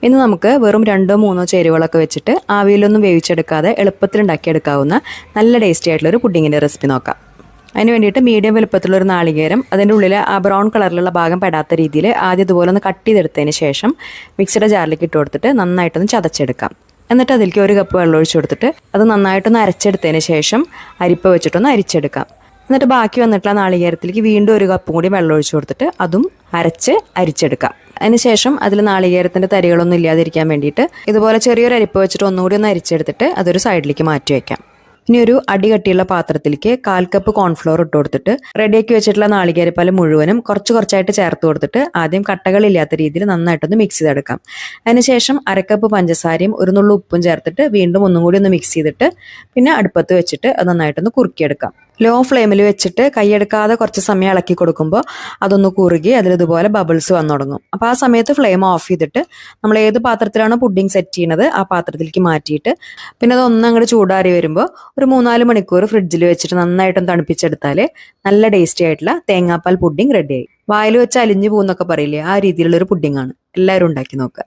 ഇന്ന് നമുക്ക് വെറും 2-3 ചേരുവകളൊക്കെ വെച്ചിട്ട് ആവിയിലൊന്നും വേവിച്ചെടുക്കാതെ എളുപ്പത്തിൽ ഉണ്ടാക്കിയെടുക്കാവുന്ന നല്ല ടേസ്റ്റി ആയിട്ടുള്ളൊരു പുഡിങ്ങിൻ്റെ റെസിപ്പി നോക്കാം. അതിന് വേണ്ടിയിട്ട് മീഡിയം വലുപ്പത്തിലുള്ളൊരു നാളികേരം, അതിൻ്റെ ഉള്ളിൽ ആ ബ്രൗൺ കളറിലുള്ള ഭാഗം പെടാത്ത രീതിയിൽ ആദ്യം ഇതുപോലെ ഒന്ന് കട്ട് ചെയ്തെടുത്തതിന് ശേഷം മിക്സിയുടെ ജാറിലേക്ക് ഇട്ട് കൊടുത്തിട്ട് നന്നായിട്ടൊന്ന് ചതച്ചെടുക്കാം. എന്നിട്ട് അതിലേക്ക് 1 കപ്പ് വെള്ളം ഒഴിച്ച് കൊടുത്തിട്ട് അത് നന്നായിട്ടൊന്ന് അരച്ചെടുത്തതിന് ശേഷം അരിപ്പ വെച്ചിട്ടൊന്ന് അരിച്ചെടുക്കാം. എന്നിട്ട് ബാക്കി വന്നിട്ടുള്ള നാളികേരത്തിലേക്ക് വീണ്ടും 1 കപ്പും കൂടി വെള്ളം ഒഴിച്ച് കൊടുത്തിട്ട് അതും അരിച്ചെടുക്കാം. അതിനുശേഷം അതിൽ നാളികേരത്തിൻ്റെ തരികളൊന്നും ഇല്ലാതിരിക്കാൻ വേണ്ടിയിട്ട് ഇതുപോലെ ചെറിയൊരു അരിപ്പ വെച്ചിട്ട് ഒന്നുകൂടി ഒന്ന് അരിച്ചെടുത്തിട്ട് അതൊരു സൈഡിലേക്ക് മാറ്റി വയ്ക്കാം. ഇനി ഒരു അടികട്ടിയുള്ള പാത്രത്തിലേക്ക് 1/4 കപ്പ് കോൺഫ്ലോർ ഇട്ട് കൊടുത്തിട്ട് റെഡിയാക്കി വെച്ചിട്ടുള്ള നാളികേരപ്പാൽ മുഴുവനും കുറച്ചായിട്ട് ചേർത്ത് കൊടുത്തിട്ട് ആദ്യം കട്ടകളില്ലാത്ത രീതിയിൽ നന്നായിട്ടൊന്ന് മിക്സ് ചെയ്തെടുക്കാം. അതിനുശേഷം 1/2 കപ്പ് പഞ്ചസാരയും 1 നുള്ളു ഉപ്പും ചേർത്തിട്ട് വീണ്ടും ഒന്നും കൂടി ഒന്ന് മിക്സ് ചെയ്തിട്ട് പിന്നെ അടുപ്പത്ത് വെച്ചിട്ട് അത് നന്നായിട്ടൊന്ന് കുറുക്കിയെടുക്കാം. ലോ ഫ്ലെയിമിൽ വെച്ചിട്ട് കൈയെടുക്കാതെ കുറച്ച് സമയം ഇളക്കി കൊടുക്കുമ്പോൾ അതൊന്ന് കുറുകി അതിലിതുപോലെ ബബിൾസ് വന്നു തുടങ്ങും. അപ്പോൾ ആ സമയത്ത് ഫ്ലെയിം ഓഫ് ചെയ്തിട്ട് നമ്മൾ ഏത് പാത്രത്തിലാണോ പുഡിംഗ് സെറ്റ് ചെയ്യുന്നത് ആ പാത്രത്തിലേക്ക് മാറ്റിയിട്ട് പിന്നെ അത് അങ്ങോട്ട് ചൂടാറി വരുമ്പോൾ ഒരു 3-4 മണിക്കൂർ ഫ്രിഡ്ജിൽ വെച്ചിട്ട് നന്നായിട്ടൊന്ന് തണുപ്പിച്ചെടുത്താൽ നല്ല ടേസ്റ്റി ആയിട്ടുള്ള തേങ്ങാപ്പാൽ പുഡിംഗ് റെഡിയായി. വായിൽ വെച്ച് അലിഞ്ഞു പോകുന്നൊക്കെ പറയില്ലേ, ആ രീതിയിലുള്ളൊരു പുഡിംഗ് ആണ്. എല്ലാവരും ഉണ്ടാക്കി നോക്കുക.